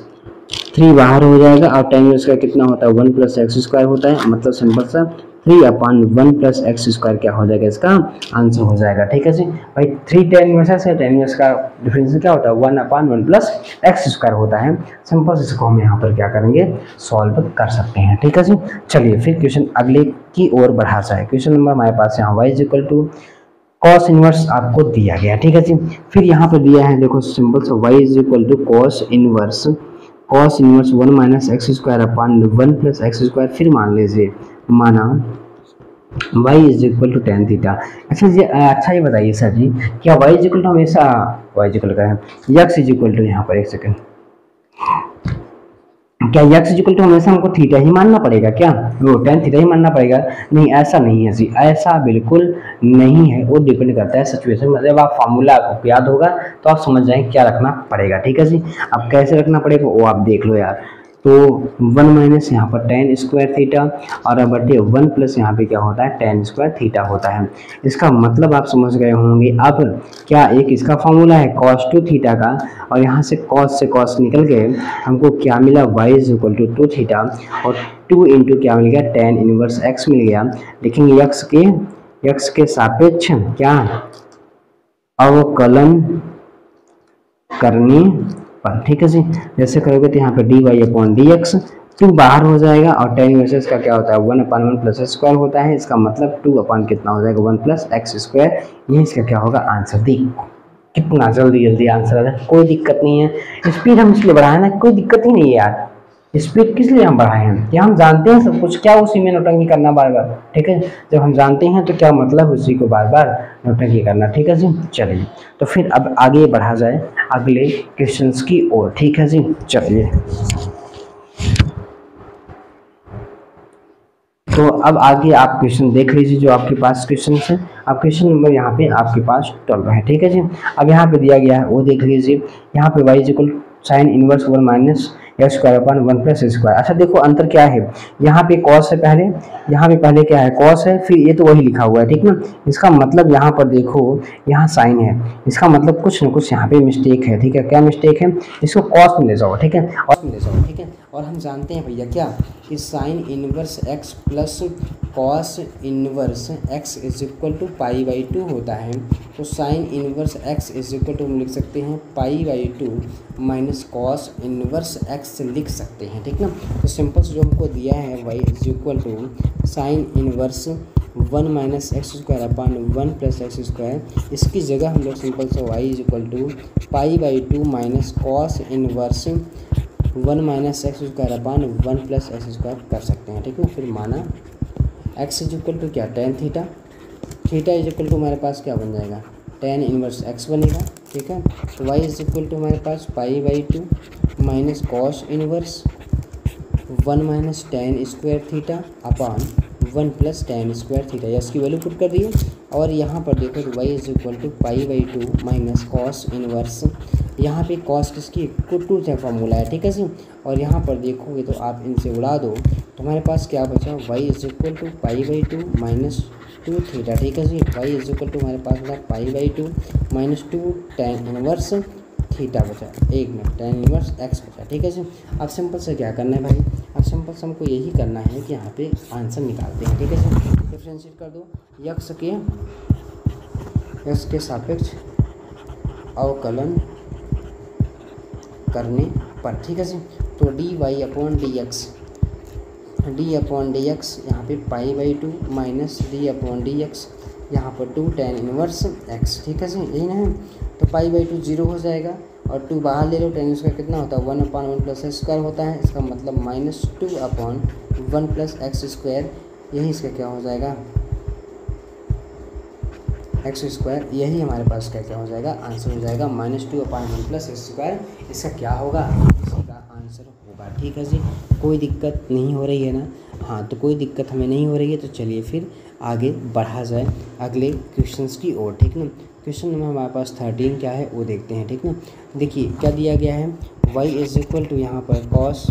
Speaker 1: 3 बाहर हो जाएगा, और टेन इसका कितना होता है, 1 प्लस एक्स स्क्वायर होता है, मतलब सिंपल सा 3 अपॉन 1 प्लस एक्स स्क्वायर क्या हो जाएगा, इसका आंसर हो जाएगा। ठीक है जी, भाई 3 टेन में से टेन में इसका डिफरेंस क्या होता है, 1 अपॉन 1 प्लस एक्स स्क्वायर होता है। सिंपल से इसको हम यहाँ पर क्या करेंगे, सॉल्व कर सकते हैं। ठीक है जी, चलिए फिर क्वेश्चन अगले की ओर बढ़ा जाए। क्वेश्चन नंबर हमारे पास यहाँ y is equal to cos inverse आपको दिया गया। ठीक है जी, फिर यहाँ पर दिया है देखो सिंपल से y is equal to cos inverse 1 minus x square upon 1 plus x square. फिर मान लीजिए, माना y is equal to tan theta. अच्छा जी, अच्छा ये बताइए सर जी, क्या y इज इक्वल टू हमेशा y इज इक्वल का x इज इक्वल टू यहाँ पर एक सेकंड, क्या x इज इक्वल टू हमेशा हमको थीटा ही मानना पड़ेगा क्या, वो टेन थीटा ही मानना पड़ेगा? नहीं, ऐसा नहीं है जी, ऐसा बिल्कुल नहीं है, वो डिपेंड करता है सिचुएशन में। जब आप फार्मूला आपको याद होगा तो आप समझ जाएंगे क्या रखना पड़ेगा। ठीक है जी, अब कैसे रखना पड़ेगा वो आप देख लो यार। तो 1 माइनस यहाँ पर टेन स्क्वायर थीटा, और अब बटे 1 प्लस यहाँ पे क्या होता है, टेन स्क्वायर थीटा होता है। इसका मतलब आप समझ गए होंगे। अब क्या एक इसका फॉर्मूला है cos 2 थीटा का, और यहाँ से cos निकल गए, हमको क्या मिला, y is equal to 2 theta, और 2 इंटू क्या मिल गया, टेन इनवर्स x मिल गया। देखेंगे x के सापेक्ष क्या अवकलन करने पर, ठीक है जी। जैसे करोगे तो यहाँ पे d Y upon D x, two बाहर हो जाएगा और टेन इनवर्स का क्या होता है 1/1 प्लस स्क्वायर होता है, इसका मतलब 2 अपॉन कितना हो जाएगा 1 प्लस एक्स स्क्वायर। ये इसका क्या होगा आंसर। देखो कितना जल्दी जल्दी आंसर आ जाए, कोई दिक्कत नहीं है। स्पीड हम इसलिए बढ़ाए ना, कोई दिक्कत ही नहीं है यार, स्पीड किस लिए हम बढ़ाए हैं, क्या हम जानते हैं सब कुछ, क्या उसी में नौटंकी करना बार बार, ठीक है। जब हम जानते हैं तो क्या मतलब उसी को बार बार नौटंकी करना, ठीक है जी। चलिए तो फिर अब आगे बढ़ा जाए अगले क्वेश्चंस की ओर, ठीक है जी। चलिए तो अब आगे आप क्वेश्चन देख लीजिए जो आपके पास क्वेश्चन है। अब क्वेश्चन नंबर यहाँ पे आपके पास 12 है, ठीक है जी। अब यहाँ पे दिया गया है वो देख लीजिए, यहाँ पे y equal sign inverse 1 minus x square upon 1 plus square. अच्छा देखो अंतर क्या है, यहाँ पे कॉस है पहले, यहाँ पे पहले क्या है कॉस है, फिर ये तो वही लिखा हुआ है, ठीक ना। इसका मतलब यहाँ पर देखो यहाँ साइन है, इसका मतलब कुछ न कुछ यहाँ पे मिस्टेक है, ठीक है। क्या मिस्टेक है, इसको कॉस में ले जाओ, ठीक है, और में ले जाओ, ठीक है। और हम जानते हैं भैया क्या कि sine inverse x plus cos inverse x is equal to pi by 2 होता है। तो sine inverse x is equal to हम लिख सकते हैं pi by 2 minus cos inverse x लिख सकते हैं, ठीक ना। तो सिंपल से जो हमको दिया है y is equal to sine inverse 1 minus x square upon 1 plus x square, इसकी जगह हम लोग सिंपल से y is equal to pi by 2 minus cos inverse 1 minus x square upon 1 plus x square कर सकते हैं, ठीक है। फिर माना एक्स इज इक्वल टू क्या tan theta, theta is equal to हमारे पास क्या बन जाएगा टेन इनवर्स एक्स बनेगा, ठीक है। तो वाई इज इक्वल टू हमारे पास pi by 2 minus cos inverse 1 minus tan square theta upon 1 plus tan square theta, या इसकी वैल्यू पुट कर दिए। और यहाँ पर देखो तो y is equal to pi by 2 minus cos inverse, यहाँ पे कॉस किसकी टू से फॉर्मूला है, ठीक है जी। और यहाँ पर देखोगे तो आप इनसे उड़ा दो तो हमारे पास क्या बचा y is equal to pi by 2 minus 2 theta, ठीक है जी। वाई इज इक्वल टू हमारे पास बचा pi by 2 minus 2 tan inverse theta बचा, एक मिनट टेन इनवर्स एक्स बचा, ठीक है जी। अब सिंपल से क्या करना है भाई, अब सिंपल से हमको यही करना है कि यहाँ पे आंसर निकालते हैं, ठीक है जी। डिफरेंशिएट कर दो यक्स के सापेक्ष अवकलन करने पर, ठीक है जी। तो D Y upon D x यहाँ पे pi by 2 minus d upon D x यहाँ पर 2 टेन इनवर्स एक्स, ठीक है जी, यही ना है। तो पाई बाई 2 जीरो हो जाएगा और 2 बाहर ले लो, टेन स्क्वायर कितना होता है 1/1 प्लस स्क्वायर होता है, इसका मतलब माइनस 2/1 प्लस एक्स स्क्वायर, यही इसका क्या हो जाएगा एक्स स्क्वायर, यही हमारे पास क्या हो जाएगा आंसर हो जाएगा माइनस 2/1 प्लस एक्स स्क्वायर, इसका क्या होगा इसका आंसर होगा, ठीक है जी। कोई दिक्कत नहीं हो रही है ना, हाँ तो कोई दिक्कत हमें नहीं हो रही है, तो चलिए फिर आगे बढ़ा जाए अगले क्वेश्चंस की ओर, ठीक ना। क्वेश्चन नंबर हमारे पास 13 क्या है वो देखते हैं, ठीक ना। देखिए क्या दिया गया है y इज इक्वल टू यहाँ पर cos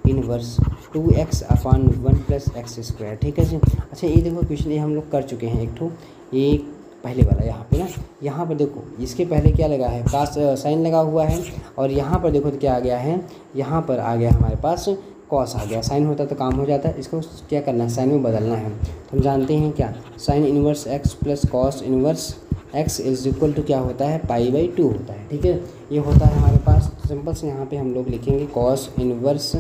Speaker 1: inverse 2x upon 1 plus x square, ठीक है जी। अच्छा ये देखो क्वेश्चन ये हम लोग कर चुके हैं एक पहले वाला, यहाँ पे ना, यहाँ पर देखो इसके पहले क्या लगा है कास साइन लगा हुआ है, और यहाँ पर देखो तो क्या आ गया है, यहाँ पर आ गया हमारे पास कॉस आ गया, साइन होता तो काम हो जाता है, इसको क्या करना है साइन में बदलना है। तो हम जानते हैं क्या sine inverse x plus cos inverse x is equal to क्या होता है पाई बाई 2 होता है, ठीक है, ये होता है हमारे पास। सिंपल से यहाँ पे हम लोग लिखेंगे cos inverse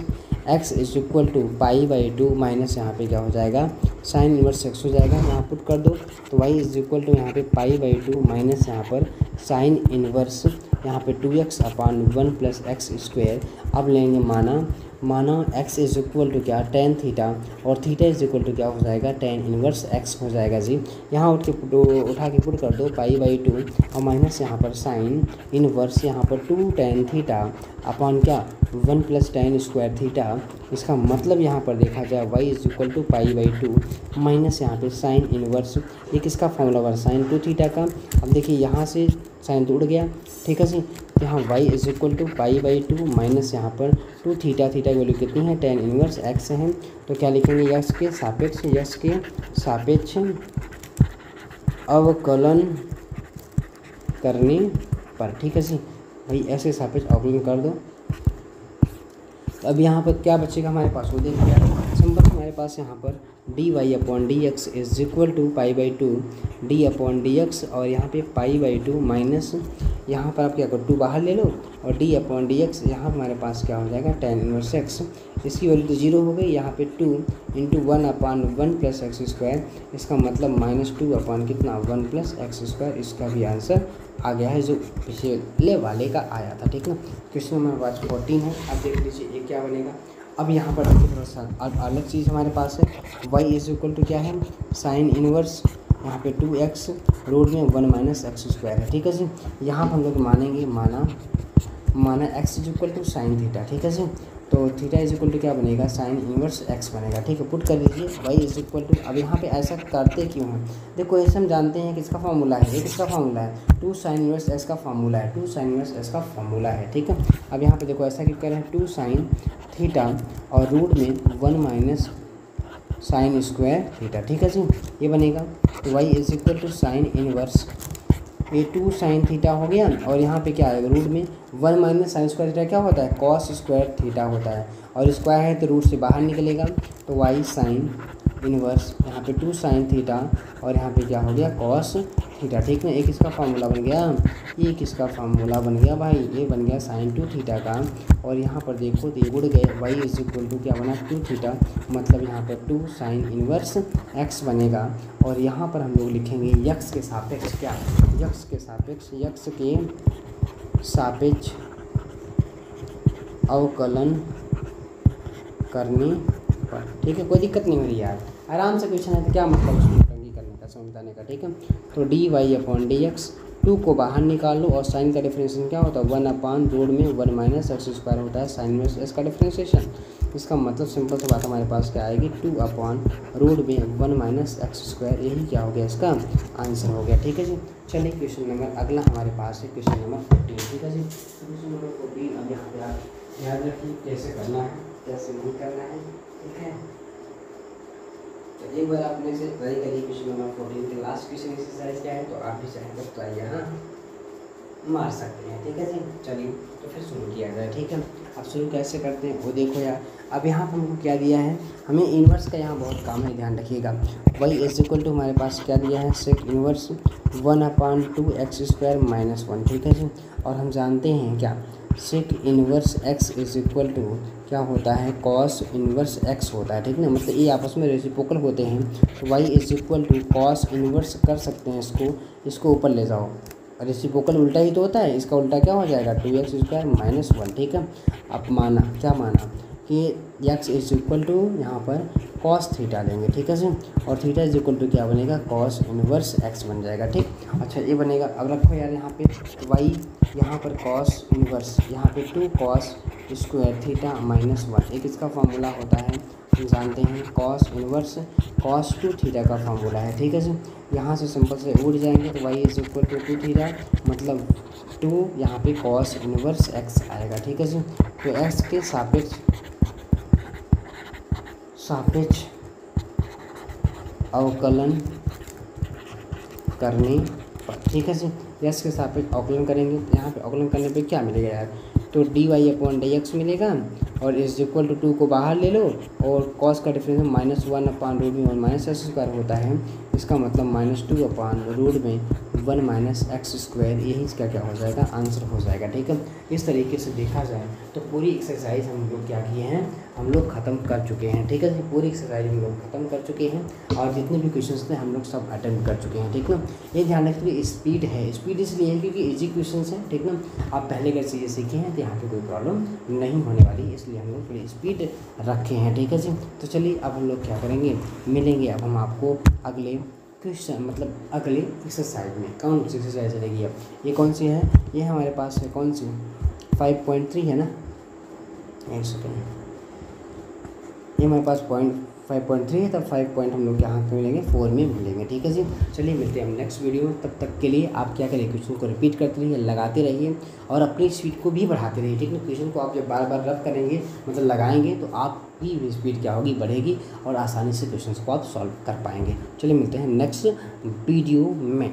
Speaker 1: x is equal to pi by 2 minus यहाँ पे क्या हो जाएगा साइन इनवर्स एक्स हो जाएगा, यहाँ पुट कर दो तो वाई इज इक्वल टू यहाँ पे पाई बाई 2 माइनस यहाँ पर साइन इनवर्स यहाँ पे 2x upon 1 plus x square. अब लेंगे माना x इज इक्वल टू क्या टेन थीटा, और थीटा इज इक्वल टू क्या हो जाएगा टेन इनवर्स x हो जाएगा जी। यहाँ उठा के पुट कर दो पाई बाई 2 और माइनस यहाँ पर साइन इनवर्स यहाँ पर 2 टेन थीटा अपॉन क्या 1 प्लस टेन स्क्वायर थीटा। इसका मतलब यहाँ पर देखा जाए y is equal to pi by 2 minus यहाँ पे साइन इनवर्स, ये किसका फॉर्मूला हुआ साइन 2 थीटा का। अब देखिए यहाँ से साइन तो उड़ गया, ठीक है जी। यहाँ y is equal to pi by 2 minus यहाँ पर 2 थीटा, थीटा की वैल्यू कितनी है टेन इनवर्स x है, तो क्या लिखेंगे यक्स के सापेक्ष अवकलन करने पर, ठीक है जी। भाई ऐसे सापेक्ष अवकलन कर दो। तो अब यहाँ पर क्या बचेगा हमारे पास वो देख लिया। सिंपल हमारे पास यहाँ पर d Y upon D x is equal to pi by two d upon D x, और यहाँ पे पाई बाई टू माइनस यहाँ पर आप क्या करो 2 बाहर ले लो, और डी अपॉन डी एक्स यहाँ हमारे पास क्या हो जाएगा tan इनवर्स एक्स, इसकी वैल्यू तो 0 हो गई। यहाँ पे 2 इंटू 1 अपान 1 प्लस एक्स स्क्वायर, इसका मतलब -2 अपान कितना 1 प्लस एक्स स्क्वायर, इसका भी आंसर आ गया है जो पिछले वाले का आया था। ठीक ना, क्वेश्चन नंबर 14 है। अब देख लीजिए ये क्या बनेगा। अब यहाँ पर देखिए थोड़ा सा अब अलग चीज़ हमारे पास है, y इज इक्वल टू क्या है साइन इनवर्स यहाँ पे 2x रूट में 1 माइनस एक्स स्क्वायर है। ठीक है जी, यहाँ पर हम लोग मानेंगे माना x is equal to sine theta. ठीक है जी, तो थीटा इज इक्वल टू क्या बनेगा साइन इनवर्स x बनेगा। ठीक है, पुट कर दीजिए y इज इक्वल टू, अब यहाँ पे ऐसा करते क्यों हैं, देखो ऐसे हम जानते हैं किसका फार्मूला है, ये किसका फार्मूला है 2 साइन इनवर्स x का फार्मूला है, 2 साइन इनवर्स x का फार्मूला है। ठीक है, अब यहाँ पे देखो ऐसा क्यों कर रहे हैं 2 साइन थीटा और रूट में 1 माइनस साइन स्क्वायर थीटा। ठीक है जी, ये बनेगा तो y is equal to sine inverse ये 2 साइन थीटा हो गया, और यहाँ पे क्या आएगा रूट में 1 माइनस साइन स्क्वायर थीटा क्या होता है कॉस स्क्वायर थीटा होता है, और स्क्वायर है तो रूट से बाहर निकलेगा, तो y साइन इनवर्स यहाँ पे 2 साइन थीटा और यहाँ पे क्या हो गया कॉस थीटा। ठीक है, एक इसका फार्मूला बन गया, ये किसका फार्मूला बन गया भाई, ये बन गया साइन 2 थीटा का, और यहाँ पर देखो तो ये उड़ गए, y इज इक्वल टू क्या बना 2 थीटा, मतलब यहाँ पर 2 साइन इनवर्स x बनेगा, और यहाँ पर हम लोग लिखेंगे यक्स के सापेक्ष क्या, यक्स के सापेक्ष अवकलन करने पर। ठीक है, कोई दिक्कत नहीं हो रही यार, आराम से क्वेश्चन है तो क्या मतलब उसमें टंगी करने का समझाने का। ठीक है, तो D Y upon D x 2 को बाहर निकाल लो, और साइन का डिफरेंशिएशन क्या होता है 1 अपान रूट में 1 माइनस एक्स स्क्वायर होता है साइन में एक्स का डिफरेंशिएशन। इसका मतलब सिंपल सी बात हमारे पास क्या आएगी 2 अपॉन रूट में 1 माइनस एक्स स्क्वायर, यही क्या हो गया इसका आंसर हो गया। ठीक है जी, चलिए क्वेश्चन नंबर अगला हमारे पास है क्वेश्चन नंबर 14। ठीक है जी, क्वेश्चन नंबर 14 अब यहाँ पे आप याद रखिए कैसे करना है कैसे नहीं करना है। ठीक है, तो एक बार आपने से ट्राई करिए क्वेश्चन नंबर 14 के लास्ट क्वेश्चन एक्सरसाइज क्या है, तो आप भी चाहें तो ट्राई यहाँ मार सकते हैं। ठीक है जी, चलिए तो फिर शुरू किया जाए। ठीक है, अब शुरू कैसे करते हैं वो देखो यार। अब यहाँ पर हमको क्या दिया है, हमें इन्वर्स का यहाँ बहुत काम है, ध्यान रखिएगा। y इज इक्वल टू हमारे पास क्या दिया है sec inverse 1 upon 2 x square minus 1। ठीक है जी, और हम जानते हैं क्या sec inverse x is equal to क्या होता है कॉस इन्वर्स x होता है। ठीक ना, मतलब ये आपस में रेसिप्रोकल होते हैं, तो y is equal to cos inverse कर सकते हैं, इसको ऊपर ले जाओ, रेसिप्रोकल उल्टा ही तो होता है, इसका उल्टा क्या हो जाएगा 2x स्क्वायर माइनस 1। ठीक है, अब माना क्या माना कि x इज इक्वल टू यहाँ पर कॉस थीटा लेंगे। ठीक है सर, और थीटा इज इक्वल टू क्या बनेगा कॉस इनवर्स x बन जाएगा। ठीक, अच्छा ये बनेगा। अब रखो यार यहाँ पे y यहाँ पर कॉस इनवर्स यहाँ पे 2 कॉस स्क्वायर थीटा माइनस 1, एक इसका फार्मूला होता है हम जानते हैं कॉस इनवर्स कॉस 2 थीटा का फार्मूला है। ठीक है सर, यहाँ से सिंपल से उड़ जाएंगे तो y is equal to 2 theta मतलब 2 यहाँ पे कॉस इनवर्स x आएगा। ठीक है सर, तो x के सापेक्ष अवकलन करने पर। ठीक है सर, x के सापेक्ष अवकलन करेंगे तो यहाँ पे अवकलन करने पे क्या मिलेगा यार, तो D Y upon D x मिलेगा, और इज इक्वल टू 2 को बाहर ले लो, और कॉस का डिफरेंस -1 अपान रूट में 1 माइनस एक्स स्क्वायर होता है, इसका मतलब -2 अपान रूट में 1 माइनस एक्स स्क्वायर, यही इसका क्या हो जाएगा आंसर हो जाएगा। ठीक है, इस तरीके से देखा जाए तो पूरी एक्सरसाइज हम लोग क्या किए हैं, हम लोग ख़त्म कर चुके हैं। ठीक है, पूरी एक्सरसाइज हम लोग ख़त्म कर चुके हैं, और जितने भी क्वेश्चन थे हम लोग सब अटेम्प्ट कर चुके हैं। ठीक ना, ये ध्यान रखिए स्पीड है, स्पीड इसलिए है क्योंकि इजी क्वेश्चन है। ठीक ना, आप पहले अगर चीज़ें सीखे हैं तो यहाँ पे कोई प्रॉब्लम नहीं होने वाली, इसलिए हम लोग थोड़ी स्पीड रखे हैं। ठीक है जी, तो चलिए अब हम लोग क्या करेंगे, मिलेंगे अब हम आपको अगले क्वेश्चन मतलब अगले एक्सरसाइज में। कौन सी एक्सरसाइज रहेगी अब, ये कौन सी है, ये हमारे पास है कौन सी 5.3 है ना, एक सेकेंड, ये हमारे पास 5.3 है, तब 5 पॉइंट हम लोग यहाँ पे मिलेंगे 4 में मिलेंगे। ठीक है जी, चलिए मिलते हैं हम नेक्स्ट वीडियो में। तब तक के लिए आप क्या करिए क्वेश्चन को रिपीट करते रहिए, लगाते रहिए, और अपनी स्पीड को भी बढ़ाते रहिए। ठीक है, क्वेश्चन को आप जब बार बार रब करेंगे मतलब लगाएंगे तो आपकी स्पीड क्या होगी बढ़ेगी, और आसानी से क्वेश्चन को आप सॉल्व कर पाएंगे। चलिए मिलते हैं नेक्स्ट वीडियो में।